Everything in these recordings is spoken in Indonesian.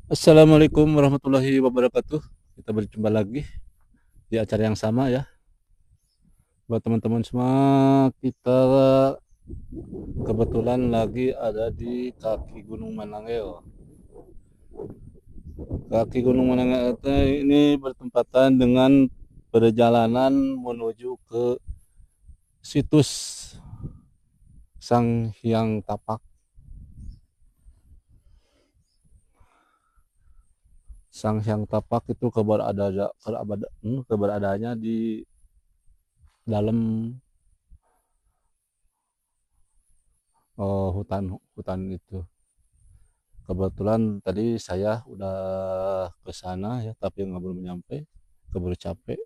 Assalamualaikum warahmatullahi wabarakatuh. Kita berjumpa lagi di acara yang sama ya. Buat teman-teman semua, kita kebetulan lagi ada di kaki Gunung Manangil. Kaki Gunung Manangil ini bertempatan dengan perjalanan menuju ke situs Sang Hyang Tapak. Sang Hyang Tapak itu keberadaannya di dalam hutan hutan itu. Kebetulan tadi saya udah ke sana ya, tapi nggak belum nyampe, keburu capek.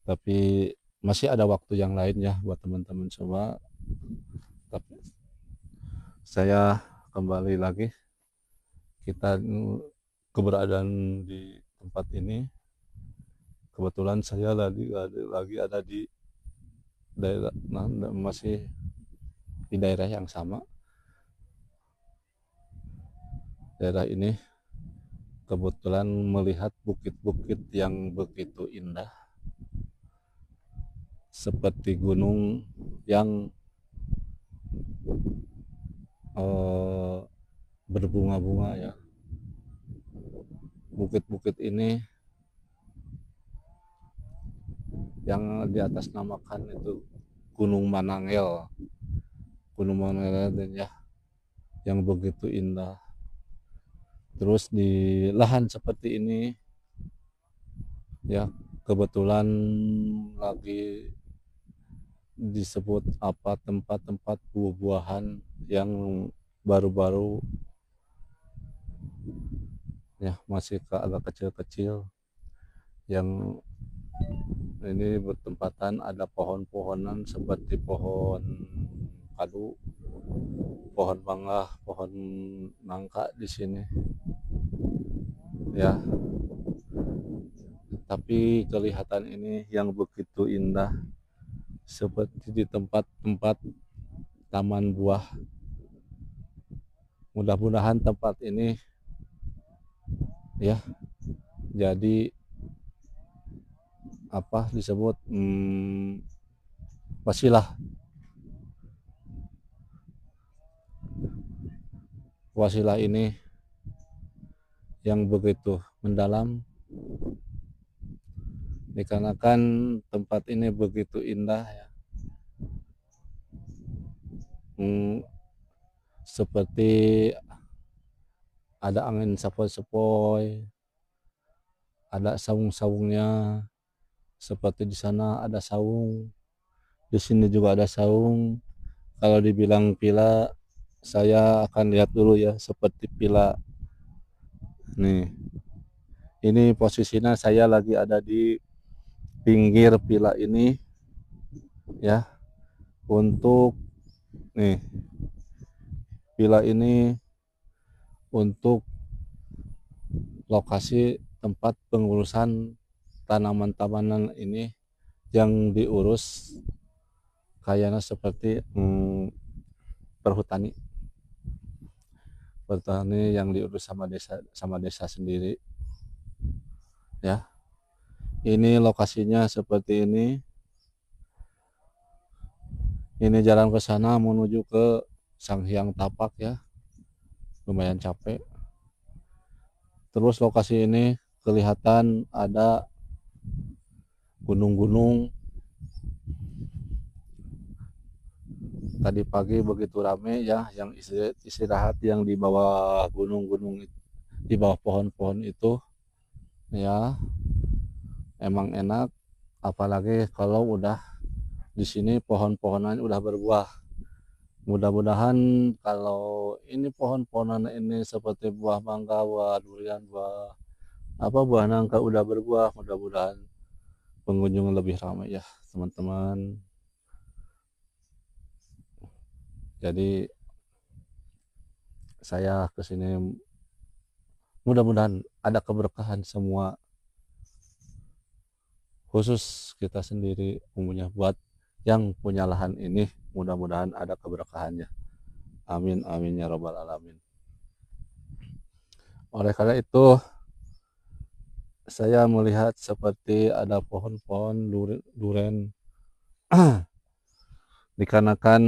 Tapi masih ada waktu yang lain ya buat teman-teman semua. Tapi saya kembali lagi, kita keberadaan di tempat ini. Kebetulan saya lagi ada di daerah, masih di daerah yang sama. Daerah ini kebetulan melihat bukit-bukit yang begitu indah, seperti gunung yang eh, berbunga-bunga ya. Bukit-bukit ini yang di atas namakan itu Gunung Manangil. Gunung Manangil dan ya, yang begitu indah. Terus di lahan seperti ini ya, kebetulan lagi disebut apa, tempat-tempat buah-buahan yang baru-baru ya, masih agak kecil-kecil, yang ini bertempatan ada pohon-pohonan seperti pohon kadu, pohon mangga, pohon nangka di sini ya. Tapi kelihatan ini yang begitu indah, seperti di tempat-tempat taman buah. Mudah-mudahan tempat ini ya jadi apa disebut wasilah wasilah ini yang begitu mendalam, dikarenakan tempat ini begitu indah ya. Seperti ada angin sepoi-sepoi, ada saung-saungnya, seperti di sana ada saung, di sini juga ada saung. Kalau dibilang pila, saya akan lihat dulu ya, seperti pila. Nih, ini posisinya saya lagi ada di pinggir pila ini ya. Untuk nih, pila ini untuk lokasi tempat pengurusan tanaman-tanaman ini yang diurus kayaknya seperti perhutani perhutani yang diurus sama desa sendiri ya. Ini lokasinya seperti ini jalan ke sana menuju ke Sang Hyang Tapak ya, lumayan capek. Terus lokasi ini kelihatan ada gunung-gunung. Tadi pagi begitu rame ya, yang istirahat yang di bawah gunung-gunung, di bawah pohon-pohon itu ya, emang enak. Apalagi kalau udah di sini pohon-pohonan udah berbuah. Mudah-mudahan kalau ini pohon-pohonan ini seperti buah mangga, buah durian, buah apa, buah nangka udah berbuah, mudah-mudahan pengunjung lebih ramai ya teman-teman. Jadi saya kesini mudah-mudahan ada keberkahan semua, khusus kita sendiri umumnya buat yang punya lahan ini, mudah-mudahan ada keberkahannya. Amin amin ya robbal alamin. Oleh karena itu saya melihat seperti ada pohon-pohon duren dikarenakan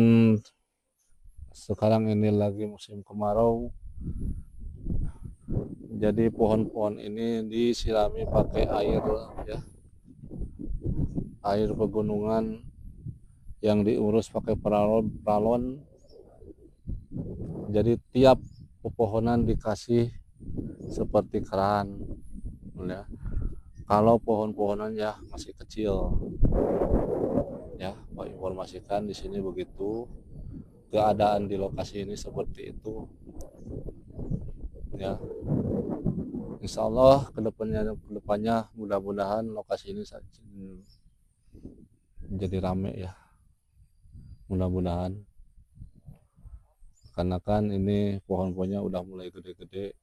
sekarang ini lagi musim kemarau, jadi pohon-pohon ini disirami pakai air ya, air pegunungan yang diurus pakai paralon. Jadi tiap pepohonan dikasih seperti keran ya. Kalau pohon-pohonan ya masih kecil ya, Pak informasikan di sini begitu. Keadaan di lokasi ini seperti itu ya. Insya Allah kedepannya mudah-mudahan lokasi ini jadi rame ya, mudah-mudahan, karena kan ini pohon-pohonnya udah mulai gede-gede,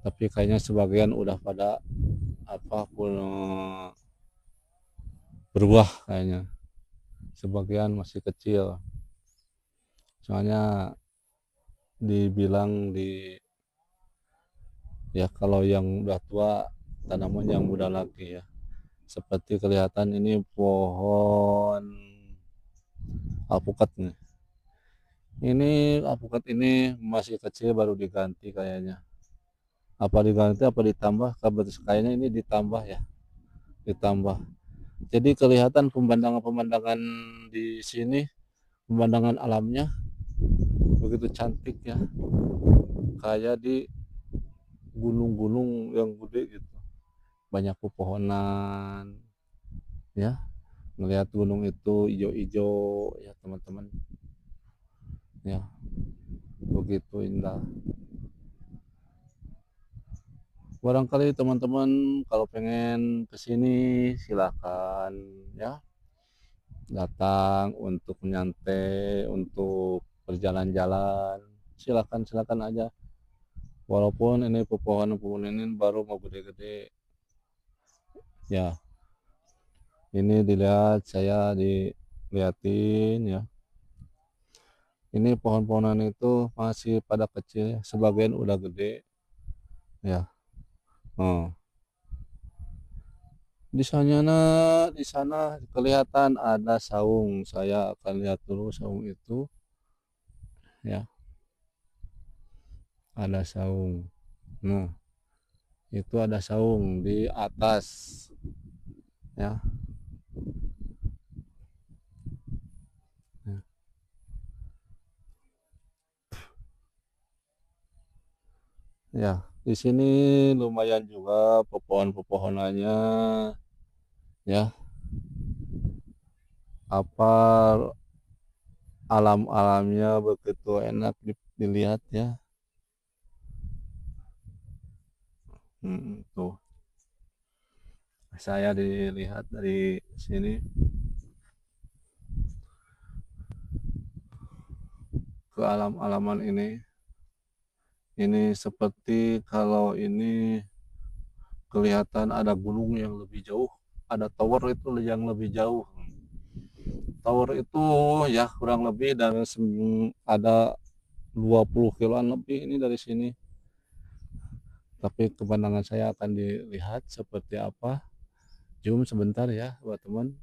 tapi kayaknya sebagian udah pada pun berbuah kayaknya, sebagian masih kecil. Soalnya dibilang ya kalau yang udah tua tanaman yang muda lagi ya. Seperti kelihatan ini pohon alpukat nih. Ini alpukat ini masih kecil, baru diganti kayaknya. Apa diganti apa ditambah? Kayaknya ini ditambah ya, ditambah. Jadi kelihatan pemandangan-pemandangan di sini, pemandangan alamnya begitu cantik ya, kayak di gunung-gunung yang gede gitu, banyak pepohonan ya, melihat gunung itu hijau-hijau ya teman-teman ya, begitu indah. Barangkali teman-teman kalau pengen kesini silahkan ya, datang untuk menyantai, untuk berjalan-jalan, silakan aja. Walaupun ini pepohonan ini baru mau gede-gede ya, ini dilihat, saya dilihatin ya, ini pohon-pohonan itu masih pada kecil, sebagian udah gede ya. Di sana kelihatan ada saung. Saya akan lihat dulu saung itu ya, ada saung. Nah, itu ada saung di atas ya. Ya, di sini lumayan juga pepohonannya ya. Apa alam-alamnya begitu enak dilihat ya. Tuh. Saya dilihat dari sini ke alam-alaman ini seperti kalau ini kelihatan ada gunung yang lebih jauh, ada tower itu yang lebih jauh. Tower itu ya kurang lebih dan ada 20 kiloan lebih ini dari sini. Tapi kepandangan saya akan dilihat seperti apa. Zoom sebentar ya buat teman.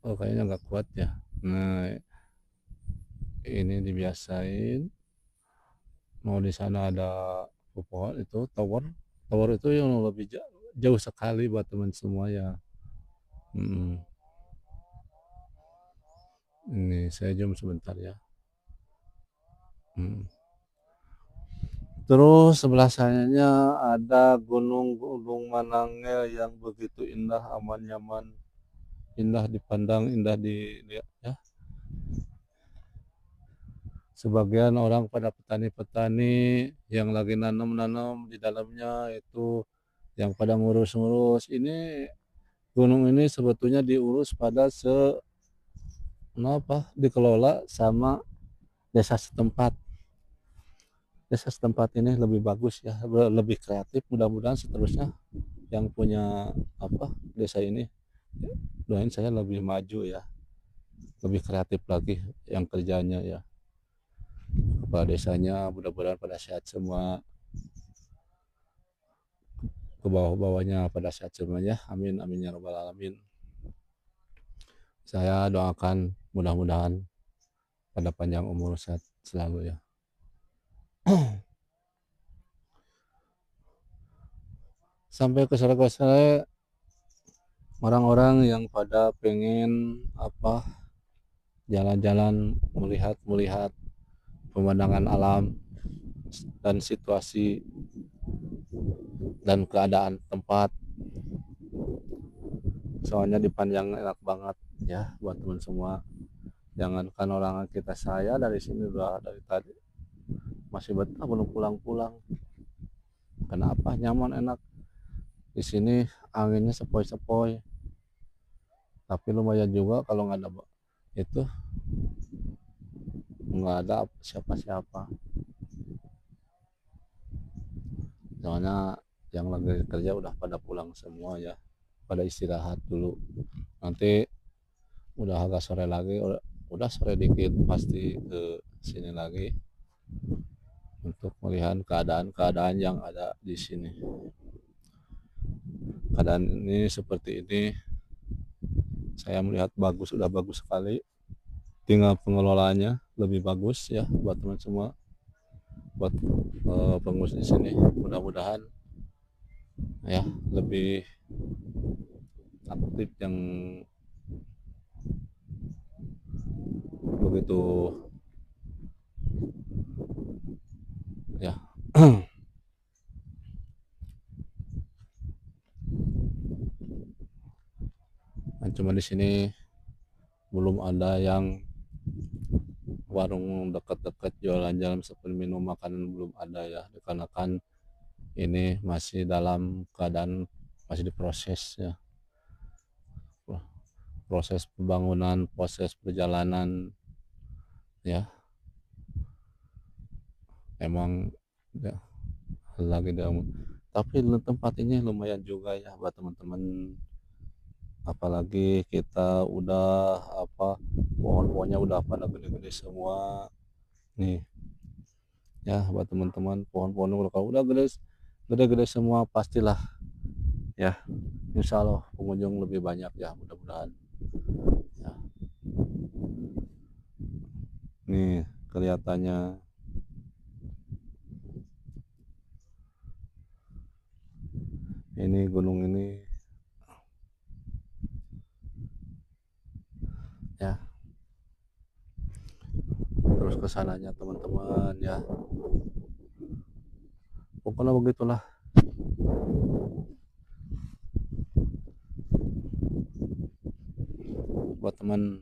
Oh kayaknya nggak kuat ya. Nah ini dibiasain. Mau di sana ada pohon itu tower. Tower itu yang lebih jauh sekali buat teman semua ya. Ini saya zoom sebentar ya. Terus sebelah sananya ada gunung-gunung Manangil yang begitu indah, aman nyaman, indah dipandang, indah dilihat ya. Sebagian orang pada petani-petani yang lagi nanam-nanam di dalamnya itu, yang pada ngurus-ngurus. Ini gunung ini sebetulnya diurus pada dikelola sama desa setempat. Desa setempat ini lebih bagus ya, lebih kreatif. Mudah-mudahan seterusnya yang punya desa ini, doain saya lebih maju ya, lebih kreatif lagi yang kerjanya ya. kepala desanya, mudah-mudahan pada sehat semua, ke bawah-bawahnya pada sehat semuanya. Amin amin ya rabbal alamin. Saya doakan mudah-mudahan pada panjang umur sehat selalu ya. Sampai ke sore-sore orang-orang yang pada pengen jalan-jalan, melihat pemandangan alam dan situasi dan keadaan tempat. Soalnya dipanjang enak banget ya buat teman semua. Jangankan orang kita, saya dari sini udah dari tadi masih betah belum pulang-pulang. Kenapa? Nyaman, enak. Di sini anginnya sepoi-sepoi. Tapi lumayan juga kalau nggak ada itu, nggak ada siapa-siapa. Soalnya yang lagi kerja udah pada pulang semua ya, pada istirahat dulu. Nanti udah agak sore lagi, udah sore dikit pasti ke sini lagi untuk melihat keadaan-keadaan yang ada di sini. Keadaan ini seperti ini, saya melihat bagus, udah bagus sekali. Tinggal pengelolaannya lebih bagus ya buat teman semua, buat pengurus di sini. Mudah-mudahan ya lebih aktif, yang begitu ya. Nah, cuma di sini belum ada yang warung dekat-dekat jualan-jualan seperti minum makanan, belum ada ya, dikarenakan ini masih dalam keadaan masih diproses ya, proses pembangunan, proses perjalanan ya. Emang ya, lagi dalam, tapi tempat ini lumayan juga ya buat teman-teman, apalagi kita udah pohon-pohonnya udah pada gede-gede semua nih ya. Buat teman-teman, pohon-pohon kalau udah gede-gede semua, pastilah ya, insya Allah pengunjung lebih banyak ya, mudah-mudahan ya. Nih kelihatannya ini gunung ini ya, terus kesananya teman-teman ya, pokoknya begitulah. Buat teman,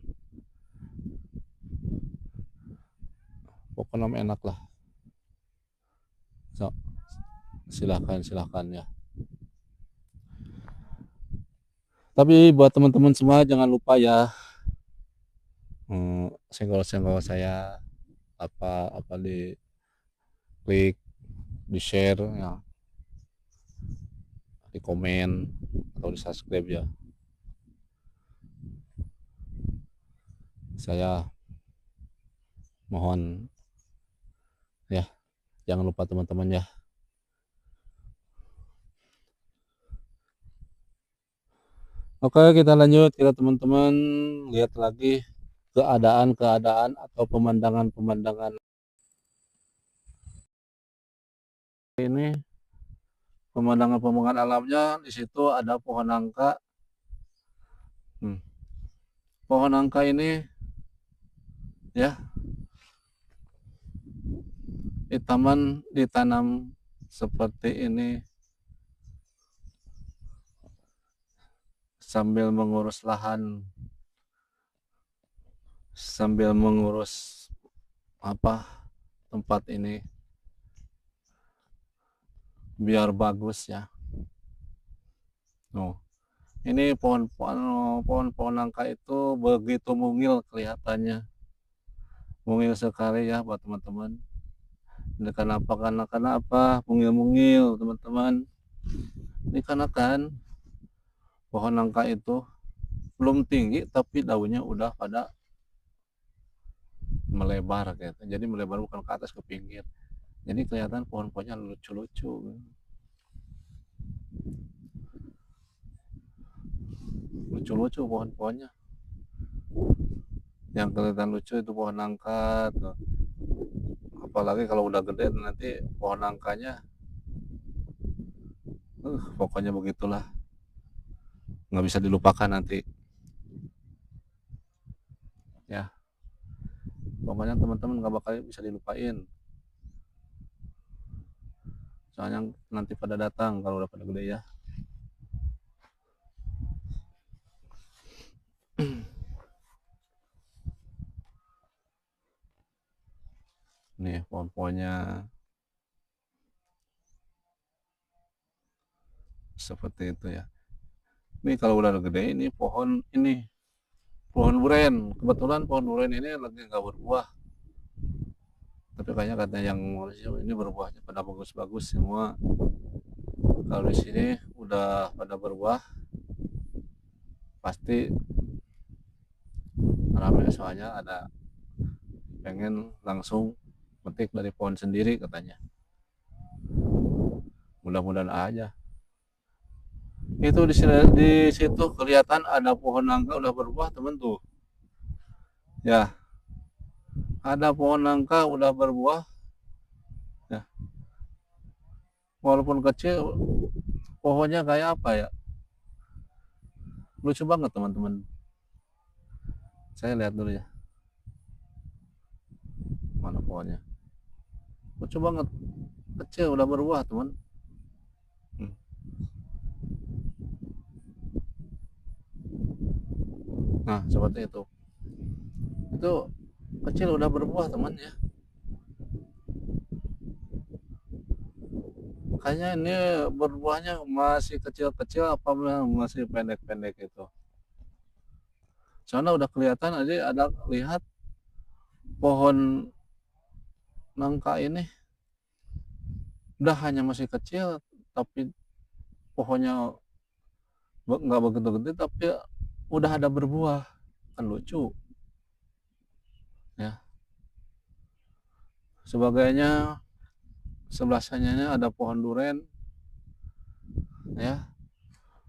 pokoknya enak lah, so, silahkan ya. Tapi buat teman-teman semua jangan lupa ya, senggol-senggol saya, apa di klik, di share ya, di komen atau di subscribe ya. Saya mohon ya, jangan lupa teman-teman ya. Oke, kita lanjut, kita teman-teman lihat lagi keadaan atau pemandangan ini. Pemandangan alamnya, di situ ada pohon nangka. Pohon nangka ini ya, di taman ditanam seperti ini sambil mengurus lahan, sambil mengurus tempat ini biar bagus ya. Ini pohon nangka itu begitu mungil kelihatannya, mungil sekali ya buat teman-teman. Kenapa mungil teman-teman? Ini karena kan pohon nangka itu belum tinggi tapi daunnya udah pada melebar gitu. Jadi melebar bukan ke atas, ke pinggir. Jadi kelihatan pohon-pohonnya lucu-lucu. Lucu-lucu pohon-pohonnya. Yang kelihatan lucu itu pohon nangka tuh. Apalagi kalau udah gede nanti pohon nangkanya pokoknya begitulah, nggak bisa dilupakan nanti ya. Pokoknya teman-teman nggak bakal bisa dilupain, soalnya nanti pada datang kalau udah pada gede ya. Nih pohon-pohonnya seperti itu ya. Ini kalau udah gede ini pohon duren. Kebetulan pohon duren ini lagi nggak berbuah, tapi kayaknya katanya yang ini berbuahnya pada bagus-bagus semua. Kalau di sini udah pada berbuah pasti ramai, soalnya ada pengen langsung petik dari pohon sendiri katanya. Mudah-mudahan aja. Itu di situ kelihatan ada pohon nangka udah berbuah temen tuh ya, ada pohon nangka udah berbuah ya. Walaupun kecil pohonnya kayak apa ya, lucu banget teman-teman. Saya lihat dulu ya, mana pohonnya, lucu banget, kecil udah berbuah teman. Nah seperti itu kecil udah berbuah teman ya. Kayaknya ini berbuahnya masih kecil-kecil apa masih pendek-pendek itu. Soalnya udah kelihatan aja, ada lihat pohon nangka ini udah hanya masih kecil, tapi pohonnya nggak begitu gede tapi udah ada berbuah, kan lucu ya. Sebagainya sebelah sananya ada pohon duren ya.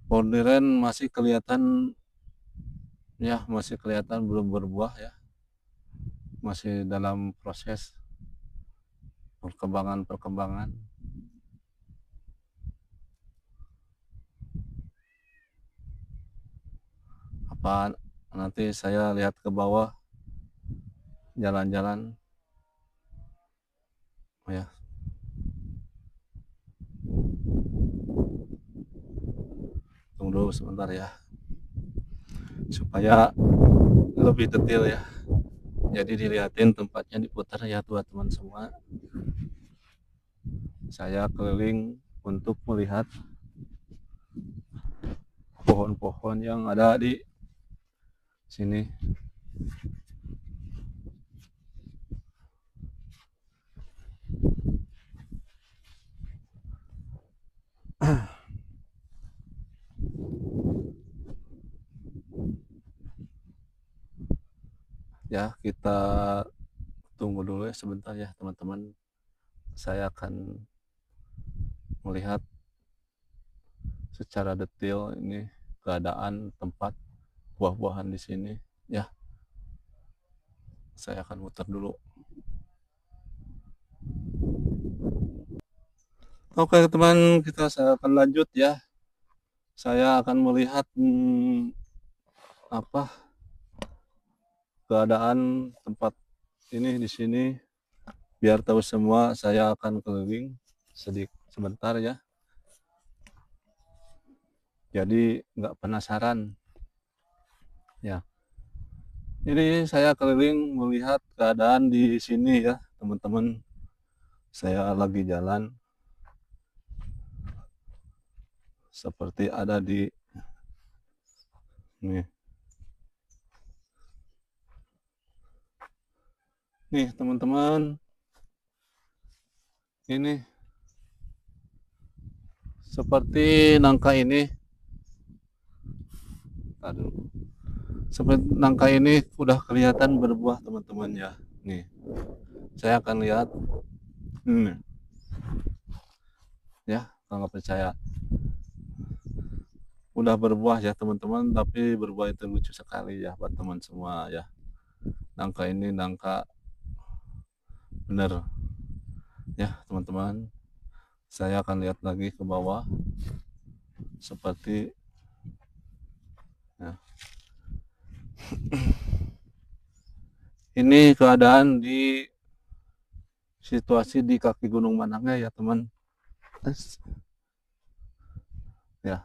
Pohon duren masih kelihatan ya, masih kelihatan belum berbuah ya, masih dalam proses perkembangan. Apa nanti saya lihat ke bawah jalan-jalan ya. Tunggu dulu sebentar ya, supaya lebih detail ya. Jadi dilihatin tempatnya, diputar ya teman-teman semua. Saya keliling untuk melihat pohon-pohon yang ada di sini. Ya, kita tunggu dulu ya sebentar ya teman-teman. Saya akan melihat secara detail ini keadaan tempat buah-buahan di sini ya. Saya akan muter dulu. Oke teman, saya akan lanjut ya. Saya akan melihat apa keadaan tempat ini di sini. Biar tahu semua, saya akan keliling sebentar ya. Jadi nggak penasaran ya. Ini saya keliling melihat keadaan di sini ya teman-teman. Saya lagi jalan seperti ada di nih teman-teman. Ini seperti nangka ini. Aduh. Seperti nangka ini udah kelihatan berbuah teman-teman ya. Nih, saya akan lihat. Ya, kalau nggak percaya. Udah berbuah ya teman-teman, tapi berbuah itu lucu sekali ya buat teman semua ya. Nangka ini nangka bener ya teman-teman. Saya akan lihat lagi ke bawah seperti ya. Ini keadaan di situasi di kaki Gunung Manangnya ya teman. Ya,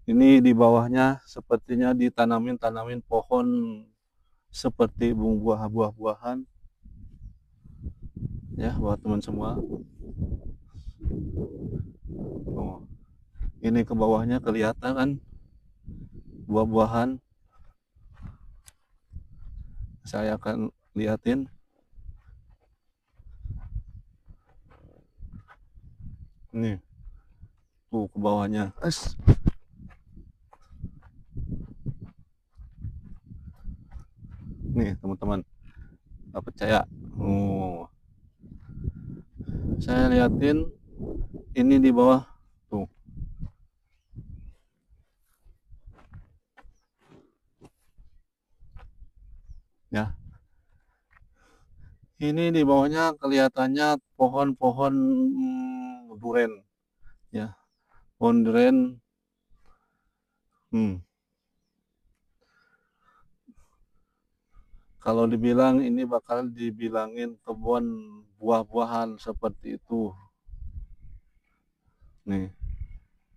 ini di bawahnya sepertinya tanamin pohon seperti buah-buahan ya buat teman semua. Oh, ini ke bawahnya kelihatan kan buah-buahan. Saya akan liatin. Nih, tuh ke bawahnya. Nih, teman-teman. Nggak percaya. Oh, saya liatin ini di bawah. Tuh. Ya. Ini di bawahnya kelihatannya pohon-pohon duren. Ya, pohon duren. Hmm. Kalau dibilang ini bakal dibilangin kebun buah-buahan seperti itu. Nih,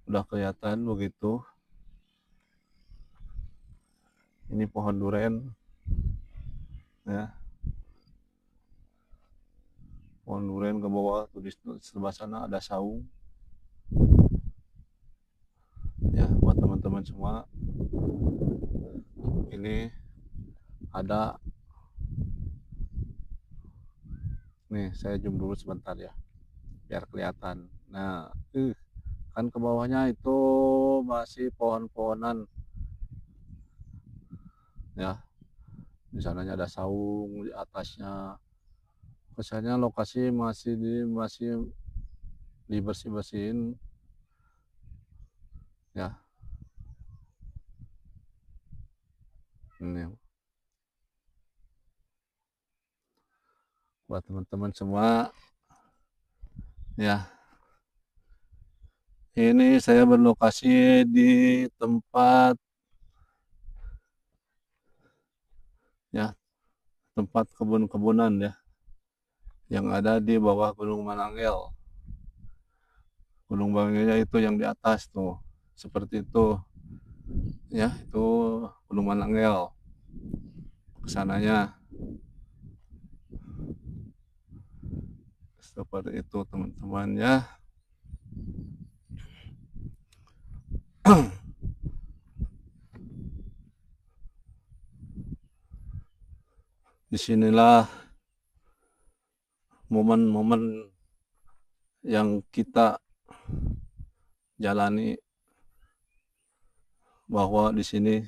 udah kelihatan begitu. Ini pohon duren. Ya, pohon duren ke bawah tuh di sebelah sana ada saung. Ya, buat teman-teman semua. Ini ada. Nih, saya zoom dulu sebentar ya, biar kelihatan. Nah, kan ke bawahnya itu masih pohon-pohonan. Ya, di sananya ada saung, di atasnya. Kesannya lokasi masih dibersih-bersihin. Ya, ini buat teman-teman semua. Ya, ini saya berlokasi di tempat ya, tempat kebun-kebunan ya, yang ada di bawah Gunung Mananggel. Gunung Mananggel itu yang di atas tuh, seperti itu. Ya, itu Gunung Mananggel. Kesananya seperti itu teman-teman ya. Disinilah momen-momen yang kita jalani, bahwa di sini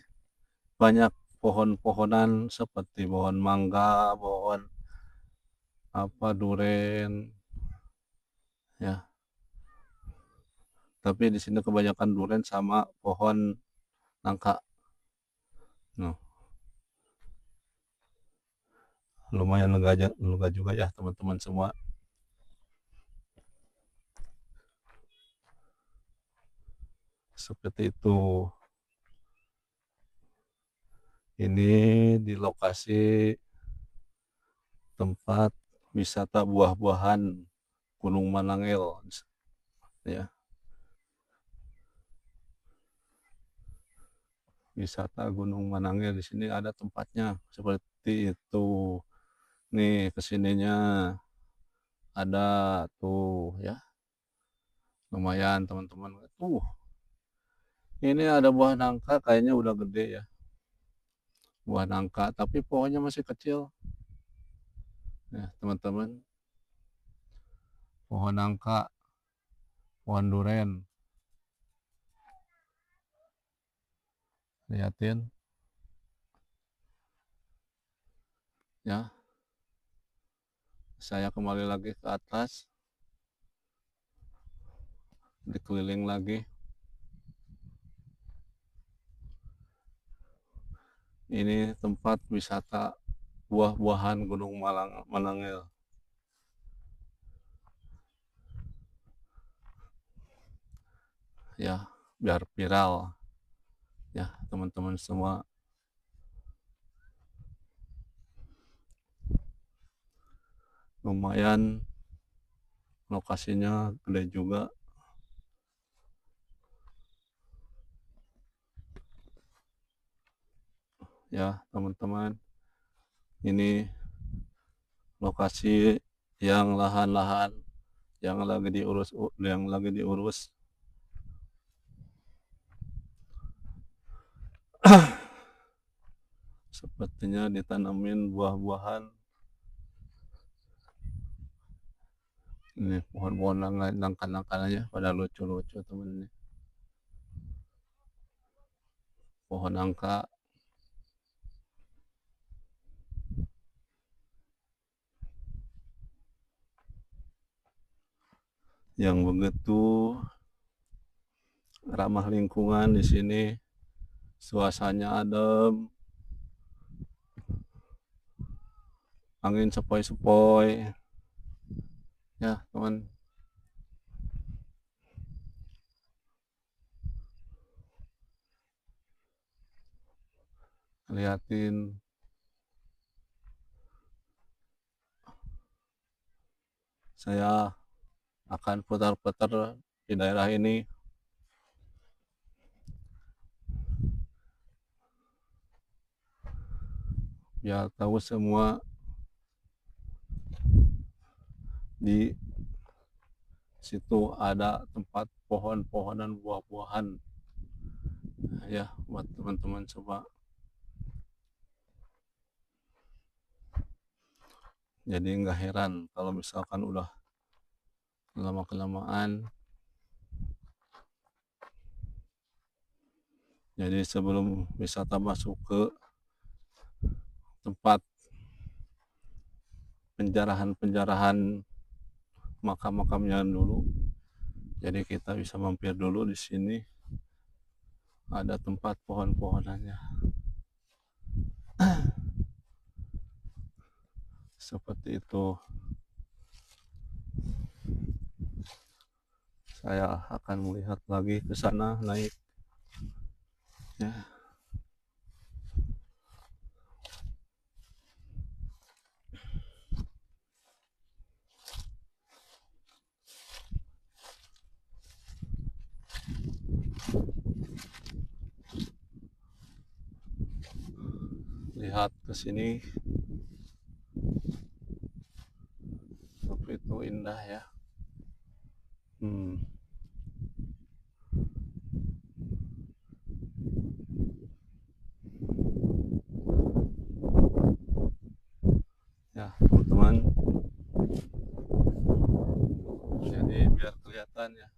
banyak pohon-pohonan seperti pohon mangga, pohon apa duren ya. Tapi di sini kebanyakan duren sama pohon nangka. Nah, lumayan lega juga ya teman-teman semua. Seperti itu. Ini di lokasi tempat wisata buah-buahan Gunung Mananggel ya. Wisata Gunung Mananggel di sini ada tempatnya seperti itu. Nih kesininya ada tuh ya. Lumayan teman-teman. Ini ada buah nangka kayaknya udah gede ya. Buah nangka tapi pohonnya masih kecil. Ya, teman-teman. Pohon nangka, pohon duren. Lihatin. Ya, saya kembali lagi ke atas, dikeliling lagi. Ini tempat wisata buah-buahan Gunung Manangil. Ya, biar viral ya teman-teman semua. Lumayan lokasinya gede juga. Ya, teman-teman. Ini lokasi yang lahan-lahan yang lagi diurus. Sepertinya ditanamin buah-buahan. Ini pohon-pohon nangka-nangka aja pada lucu-lucu temen ini. Pohon nangka yang begitu ramah lingkungan di sini. Suasananya adem, angin sepoi-sepoi. Ya, teman. Liatin saya akan putar-putar di daerah ini biar tahu semua di situ ada tempat pohon-pohonan buah-buahan ya buat teman-teman coba. Jadi nggak heran kalau misalkan udah lama-kelamaan. Jadi sebelum wisata masuk ke tempat penjarahan makam-makamnya dulu, jadi kita bisa mampir dulu di sini. Ada tempat pohon-pohonannya seperti itu. Saya akan melihat lagi ke sana naik ya. Lihat ke sini, itu indah ya. Ya teman-teman, jadi biar kelihatan ya.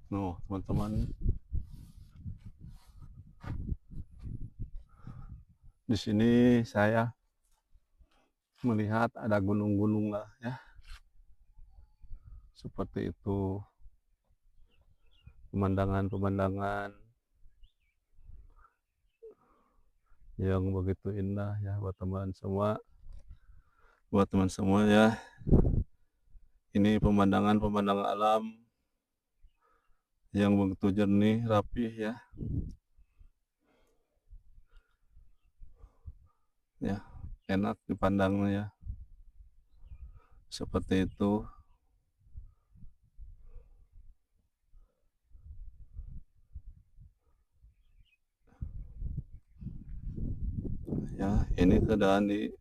No, teman-teman, di sini saya melihat ada gunung-gunung lah ya, seperti itu. Pemandangan-pemandangan yang begitu indah ya buat teman semua ya. Ini pemandangan alam yang begitu jernih, rapih ya. Ya, enak dipandangnya ya. Seperti itu. Ya, ini keadaan di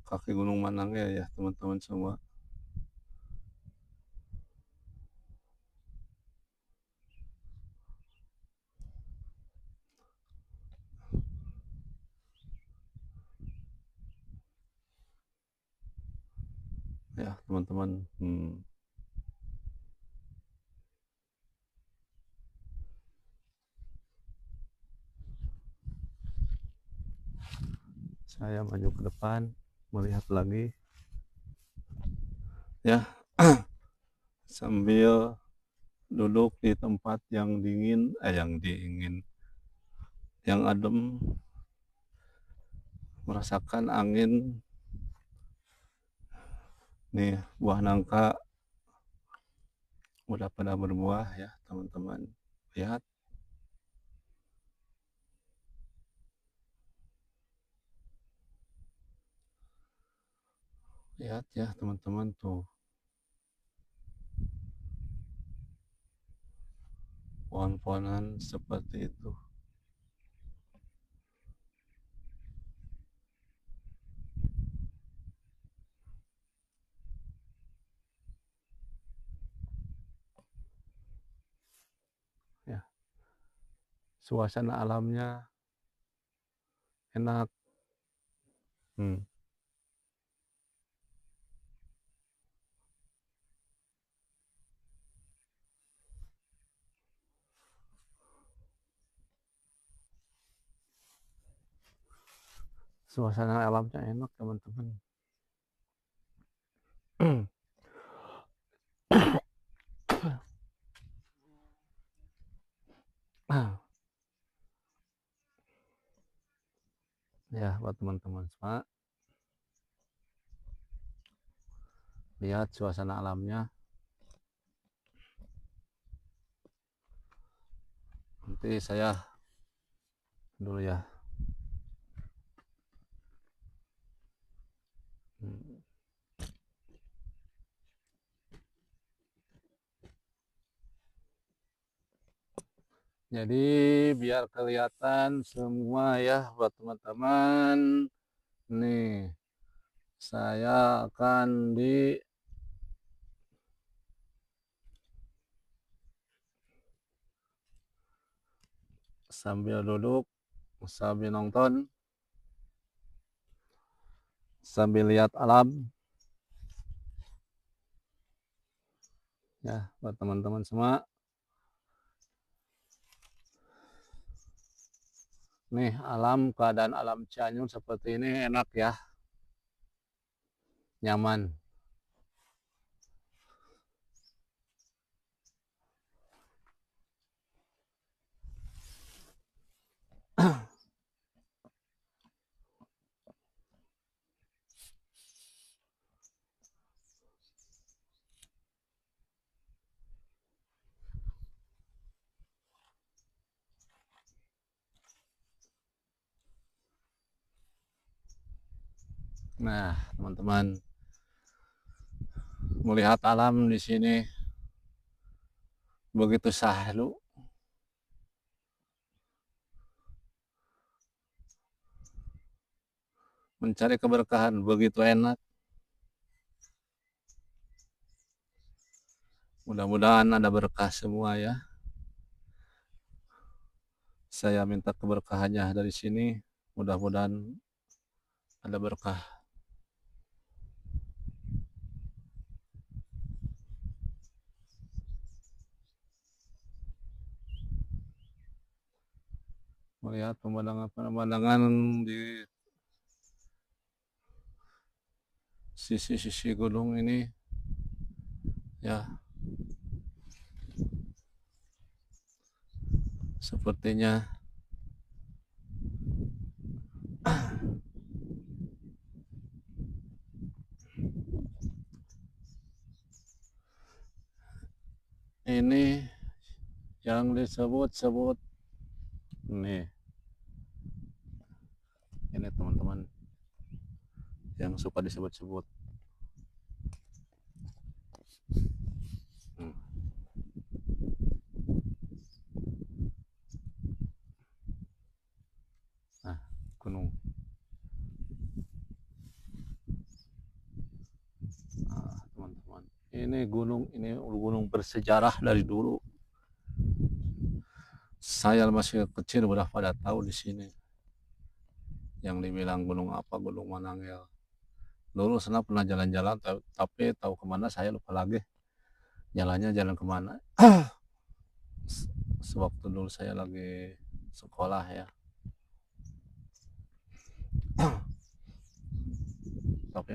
kaki Gunung Manangil ya, teman-teman semua. ya teman-teman. Saya maju ke depan melihat lagi ya sambil duduk di tempat yang dingin, yang adem, merasakan angin. Nih buah nangka udah pada berbuah ya teman-teman, lihat. Lihat ya teman-teman tuh, pohon-pohonan seperti itu. Ya, suasana alamnya enak. Suasana alamnya enak teman-teman. Ya buat teman-teman semua, lihat suasana alamnya. Nanti saya dulu ya. Jadi biar kelihatan semua ya buat teman-teman. Nih, saya akan sambil duduk, sambil nonton, sambil lihat alam. Ya, buat teman-teman semua. Nih, keadaan alam Cianjur seperti ini enak ya. Nyaman. Nah, teman-teman, melihat alam di sini begitu sahlu. Mencari keberkahan begitu enak. Mudah-mudahan ada berkah semua ya. Saya minta keberkahannya dari sini. Mudah-mudahan ada berkah. Melihat pemandangan-pemandangan di sisi-sisi gunung ini ya, sepertinya ini yang disebut-sebut nih, ini teman-teman yang suka disebut-sebut. Nah, gunung. Nah, teman-teman, ini gunung bersejarah dari dulu. Saya masih kecil udah pada tahu di sini. Yang dibilang gunung apa, Gunung Manangil. Dulu sana pernah jalan-jalan, tapi tahu kemana saya lupa lagi. Jalannya jalan kemana. Sewaktu dulu saya lagi sekolah ya. Tapi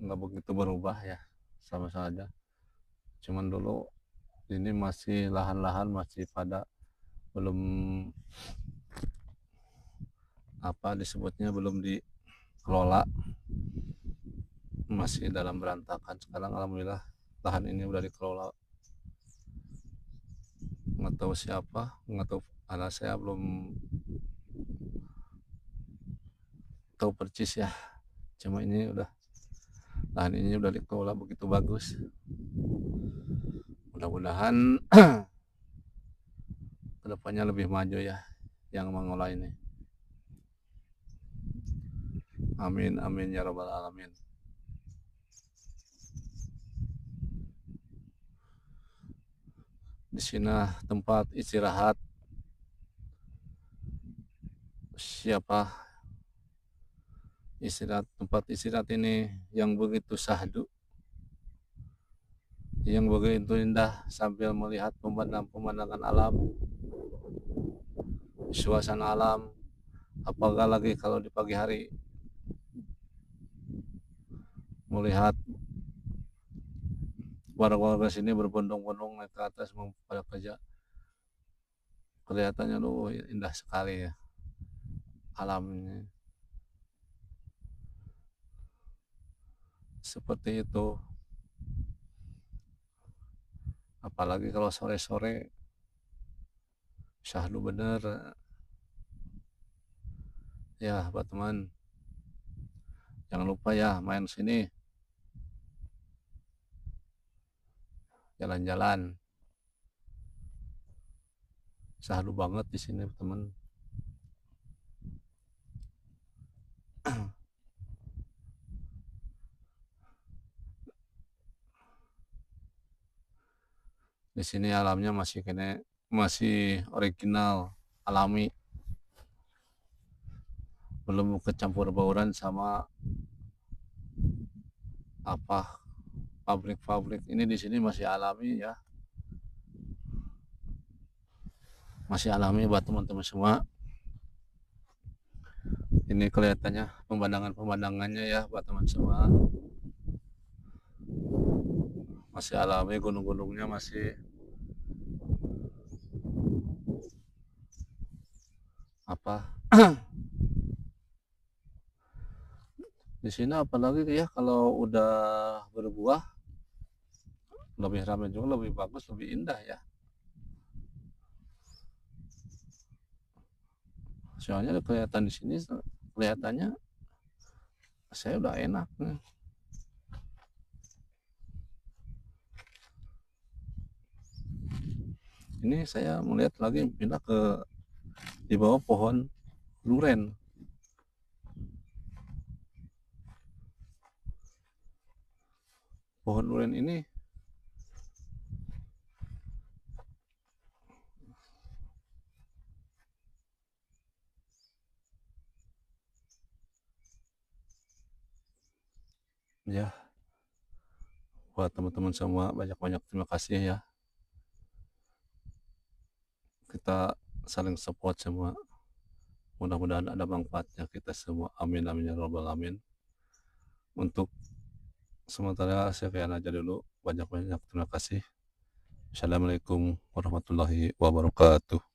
nggak begitu berubah ya, sama saja. Cuman dulu ini masih lahan-lahan masih pada belum apa disebutnya belum dikelola, masih dalam berantakan. Sekarang alhamdulillah lahan ini udah dikelola. Nggak tahu siapa, nggak tahu, anak saya belum tahu percis ya. Cuma ini udah lahan ini udah dikelola begitu bagus. Mudah-mudahan kedepannya lebih maju ya yang mengolah ini. Amin amin ya rabbal alamin. Di sini tempat istirahat siapa tempat istirahat ini yang begitu syahdu, yang begitu indah sambil melihat pemandangan alam, suasana alam, apalagi lagi kalau di pagi hari melihat warga-warga sini berbondong-bondong naik ke atas mau pada kerja, kelihatannya indah sekali ya alamnya seperti itu. Apalagi kalau sore-sore syahdu bener ya buat teman, jangan lupa ya main sini, jalan-jalan, syahdu banget di sini teman. Di sini alamnya masih original, alami, belum kecampur bauran sama apa pabrik-pabrik. Ini di sini masih alami ya, masih alami buat teman-teman semua. Ini kelihatannya pemandangannya ya buat teman semua, masih alami, gunung-gunungnya masih apa. Di sini apalagi ya kalau udah berbuah lebih ramai juga, lebih bagus, lebih indah ya. Soalnya kelihatan di sini kelihatannya saya udah enak nih. Ini saya melihat lagi pindah ke di bawah pohon duren. Pohon duren ini ya buat teman-teman semua banyak-banyak terima kasih ya. Kita saling support semua. Mudah-mudahan ada manfaatnya kita semua. Amin amin ya rabbal alamin. Untuk sementara sekian aja dulu. Banyak-banyak terima kasih. Assalamualaikum warahmatullahi wabarakatuh.